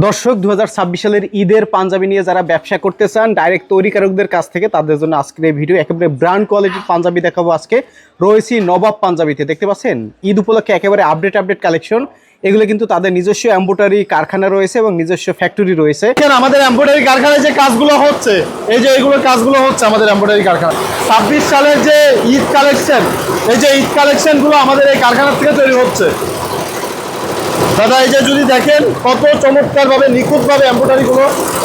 দর্শক 2026 সালের ঈদের পাঞ্জাবি নিয়ে যারা ব্যবসা করতে চান ডাইরেক্ট তৈরিকারকদের কাছ থেকে, তাদের জন্য আজকের এই ভিডিও। একেবারে ব্র্যান্ড কোয়ালিটির পাঞ্জাবি দেখাবো আজকে। রয়েছি নবাব পাঞ্জাবিতে, দেখতে পাচ্ছেন ঈদ উপলক্ষে একেবারে আপডেট কালেকশন। এগুলো কিন্তু তাদের নিজস্ব এমব্রয়ডারি কারখানা রয়েছে এবং নিজস্ব ফ্যাক্টরি রয়েছে। আমাদের এমব্রয়ডারি কারখানায় যে কাজগুলো হচ্ছে, এই যে এইগুলো কাজগুলো হচ্ছে আমাদের এমব্রয়ডারি কারখানা। 26 সালের যে ঈদ কালেকশন, এই যে ঈদ কালেকশনগুলো আমাদের এই কারখানা থেকে তৈরি হচ্ছে। দাদা এই যে যদি দেখেন কত চমৎকারভাবে নিখুঁতভাবে এমব্রয়ডারিগুলো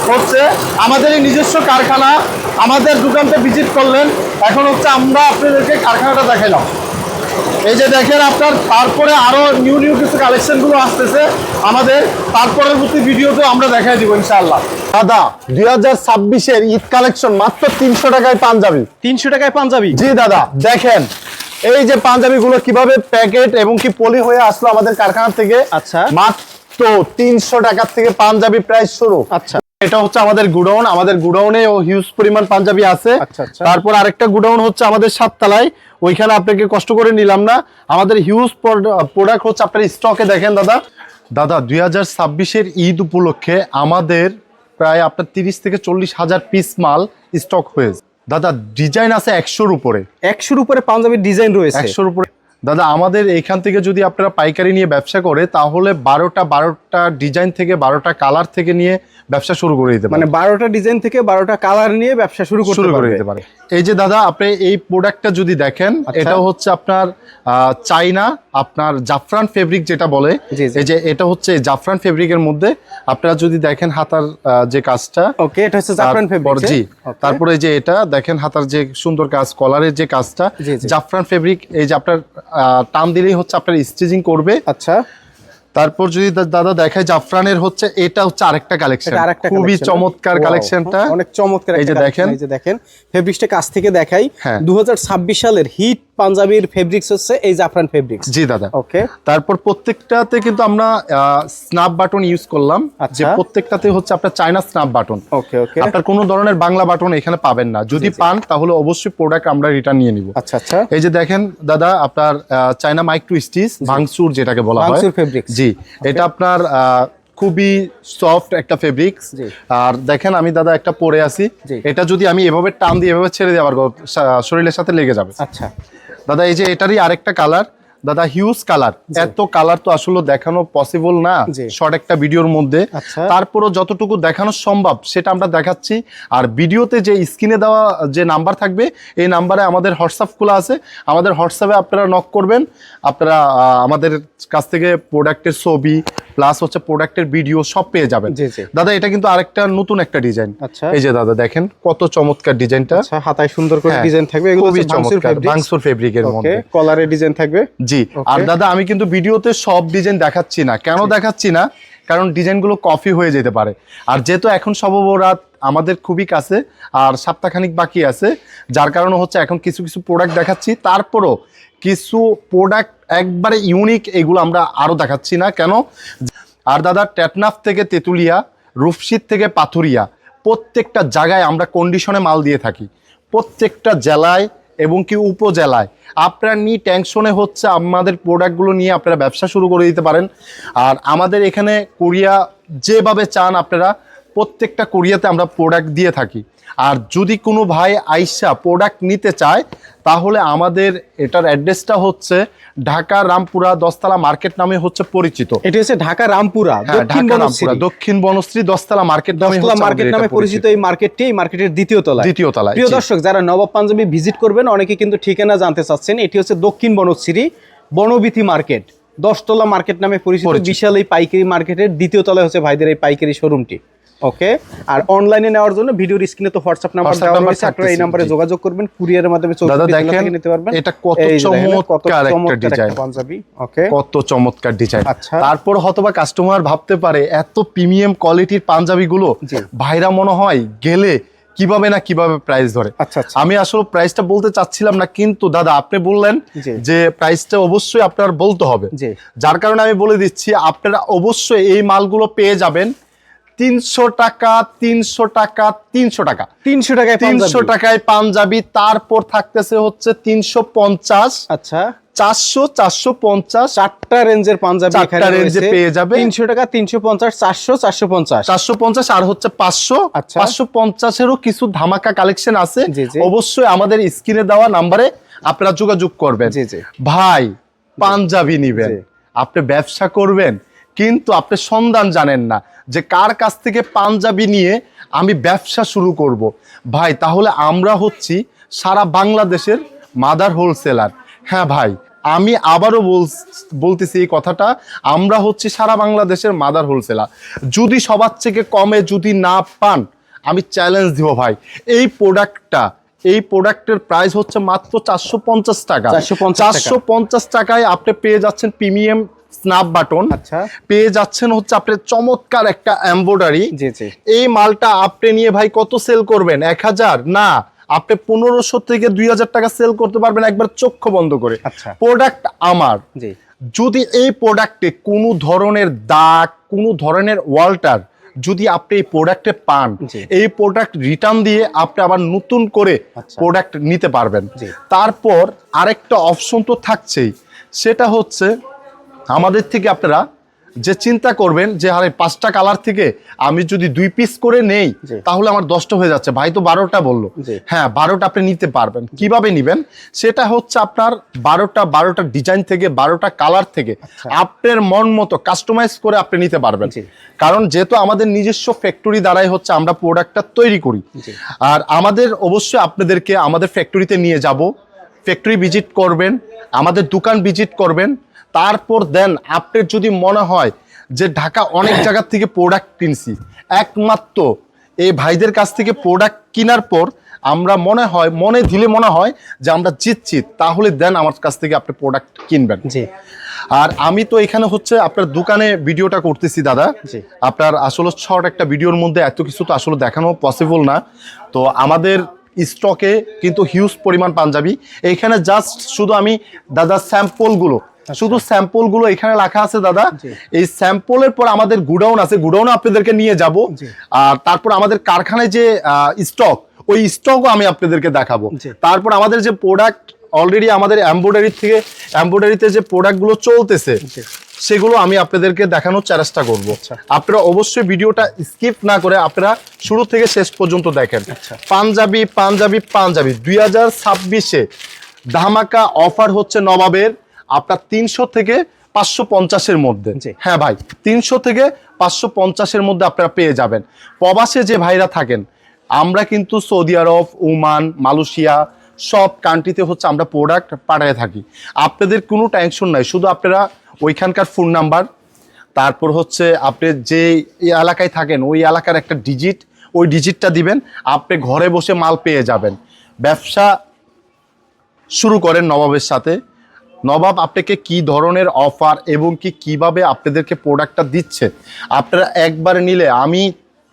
হচ্ছে, আমাদের এই নিজস্ব কারখানা। আমাদের দোকানটা ভিজিট করলেন, এখন হচ্ছে আমরা আপনাদেরকে কারখানাটা দেখাইলাম। এই যে দেখেন আপনার, তারপরে আরো নিউ কিছু কালেকশনগুলো আসতেছে আমাদের, তারপরবর্তী ভিডিওতে আমরা দেখাই দিব ইনশাআল্লাহ। দাদা 2026-এর ঈদ কালেকশন মাত্র 300 টাকায় পাঞ্জাবি। 300 টাকায় পাঞ্জাবি? জি দাদা, দেখেন এই যে পাঞ্জাবিগুলো কিভাবে প্যাকেট এবং কি পলি হয়ে আসলো আমাদের কারখানা থেকে। আচ্ছা, মাত্র 300 টাকা থেকে পাঞ্জাবি প্রাইস শুরু। আচ্ছা, এটা হচ্ছে আমাদের গুডাউন। আমাদের গুডাউনে হিউজ পরিমাণ পাঞ্জাবি আছে। আচ্ছা, আচ্ছা। তারপর আরেকটা গুডাউন হচ্ছে আমাদের 7 তলায়, ওইখানে আপনাকে কষ্ট করে নিলাম না। আমাদের হিউজ প্রোডাক্ট হচ্ছে আপনার স্টকে। দেখেন দাদা 2026-এর ঈদ উপলক্ষে আমাদের প্রায় আপনার 30 থেকে 40 হাজার পিস মাল স্টক হয়েছে। দাদা ডিজাইন আছে 100-র উপরে। 100-র উপরে পাঞ্জাবির ডিজাইন রয়েছে। 100-র উপরে দাদা। আমাদের এইখান থেকে যদি আপনারা পাইকারি নিয়ে ব্যবসা করে, তাহলে 12টা ডিজাইন থেকে 12টা কালার থেকে নিয়ে ব্যবসা শুরু করে দিতে পারে। মানে 12টা ডিজাইন থেকে 12টা কালার নিয়ে ব্যবসা শুরু করে দিতে পারে। এই যে দাদা আপনি এই প্রোডাক্টটা যদি দেখেন, এটা হচ্ছে আপনার চাইনা আপনার জাফরান ফেব্রিক যেটা বলে। এই যে এটা হচ্ছে জাফরান ফেব্রিকের মধ্যে আপনারা যদি দেখেন হাতার যে কাজটা, ওকে, এটা হচ্ছে জাফরান ফেব্রিক। জি, তারপরে যে এটা দেখেন হাতার যে সুন্দর কাজ, কলারের যে কাজটা জাফরান ফেব্রিক। এই যে আপনার টান দিলেই হচ্ছে আপনার স্টিচিং করবে। আচ্ছা, তারপর যদি দাদা দেখায় জাফরানের হচ্ছে, এটা হচ্ছে আরেকটা কালেকশন, খুবই চমৎকার কালেকশনটা, অনেক চমৎকার। এই যে দেখেন ফেব্রিক্সটা কাছ থেকে দেখাই। 2026 সালের হিট পাঞ্জাবির ফেব্রিক্স হচ্ছে এই জাফরান ফেব্রিক্স। জি দাদা, ওকে। তারপর প্রত্যেকটাতে কিন্তু আমরা স্ন্যাপ বাটন ইউজ করলাম। যে প্রত্যেকটাতে হচ্ছে আপনার চায়না স্ন্যাপ বাটন। ওকে ওকে, আপনার কোনো ধরনের বাংলা বাটন এখানে পাবেন না। যদি পান তাহলে অবশ্যই প্রোডাক্ট আমরা রিটার্ন নিয়ে নিব। আচ্ছা আচ্ছা। এই যে দেখেন দাদা আপনার চায়না মাইক্রো স্টিচ ভাঙচুর যেটাকে বলা হয়, ভাঙচুর ফেব্রিক্স। জি, এটা আপনার খুবই সফট একটা ফেব্রিক্স। আর দেখেন আমি দাদা একটা পরে আছি, এটা যদি আমি এভাবে টান দিয়ে এভাবে ছেড়ে দিই, আবার শরীরের সাথে লেগে যাবে। আচ্ছা দাদা এই যে এটারই আরেকটা কালার, দাদা হিউজ কালার। এত কালার তো আসলে দেখানো পসিবল না শর্ট একটা ভিডিওর মধ্যে। তারপরও যতটুকু দেখানো সম্ভব সেটা আমরা দেখাচ্ছি। আর ভিডিওতে যে স্ক্রিনে দেওয়া যে নাম্বার থাকবে, এই নাম্বারে আমাদের হোয়াটসঅ্যাপ খোলা আছে। আমাদের হোয়াটসঅ্যাপে আপনারা নক করবেন, আপনারা আমাদের কাছ থেকে প্রোডাক্টের ছবি প্লাস হচ্ছে প্রোডাক্টের ভিডিও সব পেয়ে যাবেন। দাদা এটা কিন্তু আরেকটা নতুন একটা ডিজাইন। এই যে দাদা দেখেন কত চমৎকার ডিজাইনটা। হাতায় সুন্দর করে ডিজাইন থাকবে, এগুলো হচ্ছে ভাঙচুর ফেব্রিকের মধ্যে কলারের ডিজাইন থাকবে। জি, আর দাদা আমি কিন্তু ভিডিওতে সব ডিজাইন দেখাচ্ছি না। কেন দেখাচ্ছি না? কারণ ডিজাইনগুলো কপি হয়ে যেতে পারে। আর যেহেতু এখন শবে বরাত আমাদের খুবই কাছে, আর সপ্তাহখানিক বাকি আছে, যার কারণে হচ্ছে এখন কিছু প্রোডাক্ট দেখাচ্ছি। তারপরও কিছু প্রোডাক্ট একবারে ইউনিক, এগুলো আমরা আরো দেখাচ্ছি না। কেন? আর দাদা টেকনাফ থেকে তেতুলিয়া, রূপসী থেকে পাথুরিয়া, প্রত্যেকটা জায়গায় আমরা কন্ডিশনে মাল দিয়ে থাকি, প্রত্যেকটা জেলায় এবং কি উপজেলায়। আপনারা নিয়ে টেনশনে হচ্ছে আমাদের প্রোডাক্টগুলো নিয়ে আপনারা ব্যবসা শুরু করে দিতে পারেন। আর আমাদের এখানে কোরিয়া যেভাবে চান আপনারা, প্রত্যেকটা কোরিয়াতে আমরা প্রোডাক্ট দিয়ে থাকি। আর যদি কোনো ভাই আইসা প্রোডাক্ট নিতে চায়, তাহলে আমাদের এটার অ্যাড্রেসটা হচ্ছে ঢাকা রামপুরা 10 তলা মার্কেট নামে হচ্ছে পরিচিত। এটা হচ্ছে ঢাকা রামপুরা দক্ষিণ বনশ্রী 10 তলা মার্কেট নামে পরিচিত। এই মার্কেটের দ্বিতীয় তলায়। প্রিয় দর্শক, যারা নবাব পাঞ্জাবি ভিজিট করবেন, অনেকে কিন্তু ঠিকানা জানতে চাচ্ছেন। এটি হচ্ছে দক্ষিণ বনশ্রী বনবিথি মার্কেট, 10 তলা মার্কেট নামে পরিচিত। বিশাল এই পাইকারি মার্কেটের দ্বিতীয় তলায় হচ্ছে ভাইদের এই পাইকারি শোরুমটি। ওকে। আর অনলাইনে নেওয়ার জন্য ভিডিওর স্ক্রিনে তো হোয়াটসঅ্যাপ নাম্বার দেওয়া রয়েছে, আপনারা এই নম্বরে যোগাযোগ করবেন, কুরিয়ারের মাধ্যমে নিতে পারবেন। এটা কত চমৎকার একটা ডিজাইন পাঞ্জাবি। ওকে, কত চমৎকার ডিজাইন। তারপর হয়তোবা কাস্টমার ভাবতে পারে এত প্রিমিয়াম কোয়ালিটির পাঞ্জাবিগুলো ভাইরা মনে হয় গেলে কিভাবে প্রাইস ধরে। আমি আসলে প্রাইসটা বলতে চাচ্ছিলাম না, কিন্তু দাদা আপনি বললেন যে প্রাইসটা অবশ্যই আপনার বলতে হবে, যার কারণে আমি বলে দিচ্ছি আপনারা অবশ্যই এই মালগুলো পেয়ে যাবেন 300 টাকা, 300 টাকা, 300 টাকা, 300 টাকায় পাঞ্জাবি। তারপর থাকতেছে হচ্ছে 350, আচ্ছা 400 450 চারটা রেঞ্জের পাঞ্জাবি চারটা এখানে রেঞ্জে রয়েছে। পেয়ে যাবে। 300 টাকা, 350, 400, 450। 450 আর হচ্ছে 500। আচ্ছা। 550-এরও কিছু ধামাকা কালেকশন আছে। জি, জি। অবশ্যই আমাদের স্ক্রিনে দেওয়া নাম্বারে আপনারা যোগাযোগ করবেন। জি, জি। ভাই পাঞ্জাবি নিবেন, জি। আপনি ব্যবসা করবেন, কিন্তু আপনি সন্ধান জানেন না যে কার কাছ থেকে পাঞ্জাবি নিয়ে আমি ব্যবসা শুরু করব। ভাই তাহলে আমরা হচ্ছি সারা বাংলাদেশের মাদার হোলসেলার। হ্যাঁ ভাই, আমি আবারও বলতেছি এই কথাটা, আমরা হচ্ছি সারা বাংলাদেশের মাদার হোলসেলার। যদি সবার থেকে কমে যদি না পান, আমি চ্যালেঞ্জ দিব ভাই, এই প্রোডাক্টের প্রাইস হচ্ছে মাত্র 450 টাকা। 450 টাকায় আপনি পেয়ে যাচ্ছেন প্রিমিয়াম স্ন্যাপ বাটন। আচ্ছা। পেয়ে যাচ্ছেন হচ্ছে আপনি চমৎকার একটা এমব্রয়ডারি। জি, জি। এই মালটা আপনি নিয়ে ভাই কত সেল করবেন? 1000 না, আপনি 1500 থেকে 2000 টাকা সেল করতে পারবেন একবার চক্ষু বন্ধ করে। আচ্ছা। প্রোডাক্ট আমার। জি। যদি এই প্রোডাক্টে কোনো ধরনের দাগ, কোনো ধরনের ওয়াল্টার যদি আপনি এই প্রোডাক্টে পান, জি। এই প্রোডাক্ট রিটার্ন দিয়ে আপনি আবার নতুন করে আচ্ছা। প্রোডাক্ট নিতে পারবেন। জি। তারপর আরেকটা অপশন তো থাকছেই, সেটা হচ্ছে আমাদের থেকে আপনারা যে চিন্তা করবেন যে আরে 5টা কালার থেকে আমি যদি 2 পিস করে নেই জি। তাহলে আমার 10টা হয়ে যাচ্ছে। ভাই তো 12টা বললো। জি। হ্যাঁ, 12টা আপনি নিতে পারবেন। কিভাবে নিবেন? সেটা হচ্ছে আপনার 12টা ডিজাইন থেকে, 12টা কালার থেকে আপনার মন মতো কাস্টমাইজ করে আপনি নিতে পারবেন। জি। কারণ যেহেতু আমাদের নিজস্ব ফ্যাক্টরি দ্বারাই হচ্ছে আমরা প্রোডাক্টটা তৈরি করি। জি। আর আমাদের অবশ্যই আপনাদেরকে আমাদের ফ্যাক্টরিতে নিয়ে যাব, ফ্যাক্টরি ভিজিট করবেন, আমাদের দোকান ভিজিট করবেন। তারপর দেন আপনার যদি মনে হয় যে ঢাকা অনেক জায়গা থেকে প্রোডাক্ট কিনছি, একমাত্র এই ভাইদের কাছ থেকে প্রোডাক্ট কেনার পর আমরা মনে দিলে মনে হয় যে আমরা জিতছি, তাহলে দেন আমার কাছ থেকে আপনি প্রোডাক্ট কিনবেন। জি। আর আমি তো এখানে হচ্ছে আপনার দোকানে ভিডিওটা করতেছি দাদা। জি। আপনার আসলে শর্ট একটা ভিডিওর মধ্যে এত কিছু তো আসলে দেখানো পসিবল না। তো আমাদের স্টকে কিন্তু হিউজ পরিমাণ পাঞ্জাবি। এইখানে জাস্ট শুধু আমি দাদা স্যাম্পলগুলো, শুধু স্যাম্পলগুলো এখানে রাখা আছে দাদা। এই স্যাম্পলের পর আমাদের গুডাউন আছে, গুডাউনে আপনাদেরকে নিয়ে যাব। আর তারপর আমাদের কারখানায় যে স্টক, ওই স্টকও আমি আপনাদেরকে দেখাবো। তারপর আমাদের যে প্রোডাক্ট অলরেডি আমাদের এমব্রয়ডারিতে যে প্রোডাক্টগুলো চলতেছে সেগুলো আমি আপনাদেরকে দেখানোর চেষ্টা করব। আপনারা অবশ্যই ভিডিওটা স্কিপ না করে আপনারা শুরু থেকে শেষ পর্যন্ত দেখেন। পাঞ্জাবি 2026-এ ধামাকা অফার হচ্ছে নবাবের, আপনার 300 থেকে 550-এর মধ্যে। হ্যাঁ ভাই, 300 থেকে 550-এর মধ্যে আপনারা পেয়ে যাবেন। প্রবাসে যে ভাইরা থাকেন, আমরা কিন্তু সৌদি আরব, ওমান, মালয়েশিয়া সব কান্ট্রিতে হচ্ছে আমরা প্রোডাক্ট পাঠিয়ে থাকি। আপনাদের কোনো টেনশন নাই, শুধু আপনারা ওইখানকার ফোন নাম্বার, তারপর হচ্ছে আপনি যে এলাকায় থাকেন ওই এলাকার একটা ডিজিট, ওই ডিজিটটা দিবেন, আপনি ঘরে বসে মাল পেয়ে যাবেন। ব্যবসা শুরু করেন নবাবের সাথে। নবাব আপনাকে কি ধরনের অফার এবং কিভাবে আপনাদেরকে প্রোডাক্টটা দিচ্ছে, আপনারা একবার নিলে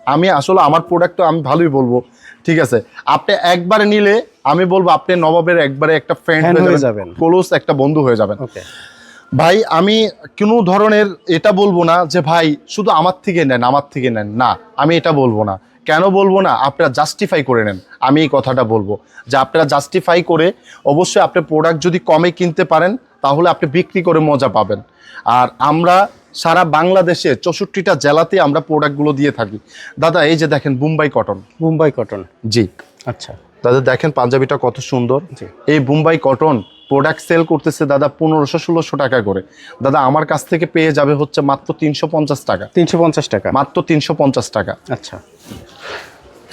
আমি আসলে আমার প্রোডাক্টটা আমি ভালোই বলবো, ঠিক আছে? আপনি একবার নিলে আমি বলবো আপনি নবাবের একবারে একটা ফ্রেন্ড হয়ে যাবেন, ক্লোজ একটা বন্ধু হয়ে যাবেন। ভাই আমি কোনো ধরনের এটা বলবো না যে ভাই শুধু আমার থেকে নেন, না, আমি এটা বলবো না। কেন বলবো না? আপনারা জাস্টিফাই করে নেন। আমি এই কথাটা বলবো যে আপনারা জাস্টিফাই করে অবশ্যই আপনি প্রোডাক্ট যদি কমে কিনতে পারেন তাহলে আপনি বিক্রি করে মজা পাবেন। আর আমরা সারা বাংলাদেশে 64টা জেলাতে আমরা প্রোডাক্টগুলো দিয়ে থাকি। দাদা এই যে দেখেন বোম্বাই কটন। জি আচ্ছা দাদা, দেখেন পাঞ্জাবিটা কত সুন্দর। এই বোম্বাই কটন প্রোডাক্ট সেল করতেছে দাদা 1500-1600 টাকা করে। দাদা আমার কাছ থেকে পেয়ে যাবে হচ্ছে মাত্র 350 টাকা। 350 টাকা, মাত্র 350 টাকা। আচ্ছা।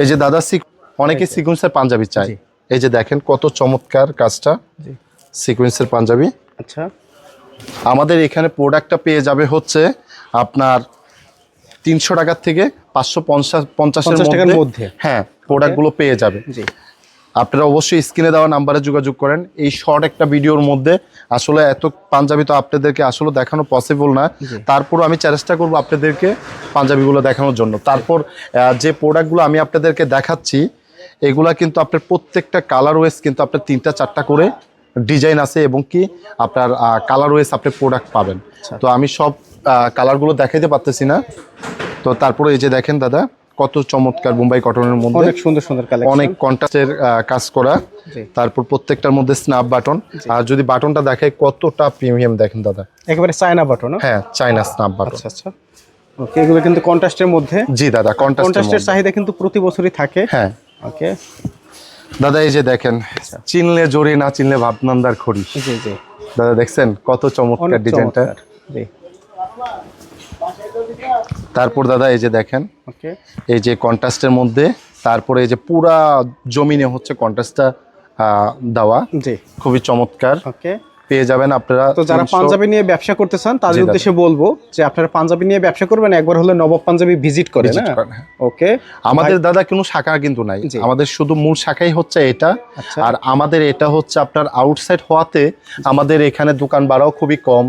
এই যে দাদা অনেকে সিকোয়েন্সের পাঞ্জাবি চায়। এই যে দেখেন কত চমৎকার কাজটা, সিকোয়েন্সের পাঞ্জাবি। আচ্ছা, আমাদের এখানে প্রোডাক্টটা পেয়ে যাবে হচ্ছে আপনার 300 টাকার থেকে 550 টাকার মধ্যে। হ্যাঁ, প্রোডাক্টগুলো পেয়ে যাবে। আপনারা অবশ্যই স্ক্রিনে দেওয়া নাম্বারে যোগাযোগ করেন। এই শর্ট একটা ভিডিওর মধ্যে আসলে এত পাঞ্জাবি তো আপনাদেরকে আসলে দেখানো পসিবল না, তারপরও আমি চেষ্টা করব আপনাদেরকে পাঞ্জাবিগুলো দেখানোর জন্য। তারপর যে প্রোডাক্টগুলো আমি আপনাদেরকে দেখাচ্ছি এগুলা কিন্তু আপনার প্রত্যেকটা কালার ওয়েস কিন্তু আপনার 3টা-4টা করে ডিজাইন আছে এবং কি আপনার কালার ওয়েস আপনি প্রোডাক্ট পাবেন। তো আমি সব কালারগুলো দেখাইতে পারতেছি না। তো তারপরে এই যে দেখেন দাদা কত চমৎকার বোম্বাই কটনের মধ্যে অনেক সুন্দর সুন্দর কালেকশন, অনেক কন্ট্রাস্টের কাজ করা। জি। তারপর প্রত্যেকটার মধ্যে স্ন্যাপ বাটন, আর যদি বাটনটা দেখায় কতটা প্রিমিয়াম দেখেন দাদা, একেবারে চায়না বাটন। হ্যাঁ চাইনা স্ন্যাপ বাটন। আচ্ছা আচ্ছা, ওকে, এগুলো কিন্তু কন্ট্রাস্টের মধ্যে। জি দাদা, কন্ট্রাস্টের চাহিদা কিন্তু প্রতি বছরই থাকে। হ্যাঁ ওকে দাদা, এই যে দেখেন, চিনলে জোরে না চিনলে ভাবনান্দার খড়ি। জি জি, দাদা দেখছেন কত চমৎকার অনেক ডিজাইনটা। চমৎকার। জি, তারপর দাদা এই যে দেখেন, ওকে, এই যে কন্ট্রাস্টের মধ্যে, তারপরে এই যে পুরা জমিনে হচ্ছে কন্ট্রাস্টটা দেওয়া, জি, খুবই চমৎকার ওকে। পেয়ে যাবেন আপনারা। তো যারা 300 পাঞ্জাবি নিয়ে ব্যবসা করতে চান তাদের জি দাদা। উদ্দেশ্যে বলবো যে আপনারা পাঞ্জাবি নিয়ে ব্যবসা করবেন, একবার হলে নবাব পাঞ্জাবি ভিজিট করেন। Visit না করেন, হ্যাঁ। ওকে, আমাদের দাদা কোনো শাখা কিন্তু নাই, জি। আমাদের শুধু মূল শাখাই হচ্ছে এটা। আচ্ছা। আর আমাদের এটা হচ্ছে আপনার আউটসাইড হওয়াতে আমাদের এখানে দোকান ভাড়াও খুবই কম,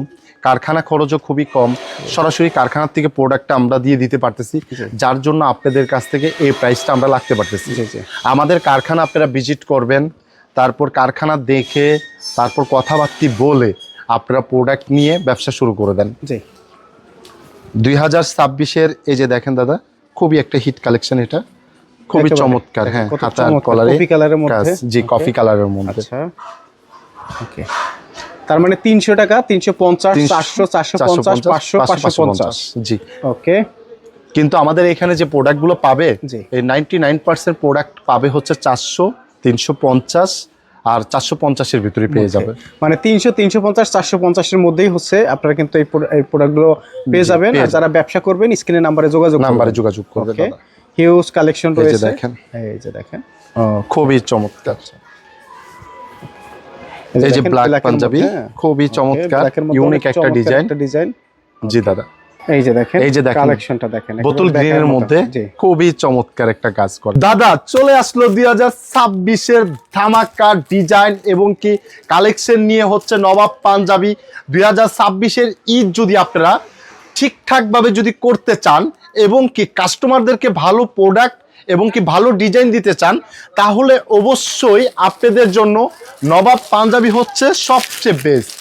কারখানা খরচও খুবই কম, সরাসরি কারখানার থেকে প্রোডাক্টটা আমরা দিয়ে দিতে পারতেছি, যার জন্য আপনাদের কাছ থেকে এই প্রাইসটা আমরা রাখতে পারতেছি। জি জি, আমাদের কারখানা আপনারা ভিজিট করবেন, তারপর কারখানা দেখে, তারপর কথাবার্তা বলে আপনারা প্রোডাক্ট নিয়ে ব্যবসা শুরু করে দেন। জি, 2026-এর এই যে দেখেন দাদা, খুবই একটা হিট কালেকশন, এটা খুবই একেবারে। চমৎকার। হ্যাঁ, কত হাতার চমৎকার, কলারে কফি কালারের মধ্যে। কাজ, জি Okay. কফি কালারের মধ্যে। আচ্ছা, ওকে, তার মানে 300 টাকা, 350, 400, 450, 500, 550। জি। ওকে, কিন্তু আমাদের এখানে যে প্রোডাক্টগুলো পাবে, জি। এই 99% প্রোডাক্ট পাবে হচ্ছে 400, 350 আর 450-এর ভিতরে পেয়ে যাবে। মানে 300, 350, 450 এর মধ্যেই হচ্ছে আপনারা কিন্তু এই প্রোডাক্টগুলো পেয়ে যাবেন। আর যারা ব্যবসা করবেন স্ক্রিনে নাম্বারে যোগাযোগ করবে ওকে, দাদা। হিউজ কালেকশন এই যে রয়েছে। দেখেন, এই যে দেখেন, খুবই চমৎকার। এই যে ব্ল্যাক পাঞ্জাবি, খুবই চমৎকার, ইউনিক একটা ডিজাইন। জি দাদা, এই যে দেখেন, এই যে দেখেন কালেকশনটা দেখেন, বোতল গ্রিনের মধ্যে খুবই চমৎকার একটা কাজ করে। দাদা চলে আসলো 2026-এর ধামাকা ডিজাইন এবং কি কালেকশন নিয়ে হচ্ছে নবাব পাঞ্জাবি। 2026-এর ঈদ যদি আপনারা ঠিকঠাক ভাবে যদি করতে চান এবং কি কাস্টমারদেরকে ভালো প্রোডাক্ট এবং কি ভালো ডিজাইন দিতে চান, তাহলে অবশ্যই আপনাদের জন্য নবাব পাঞ্জাবি হচ্ছে সবচেয়ে বেস্ট।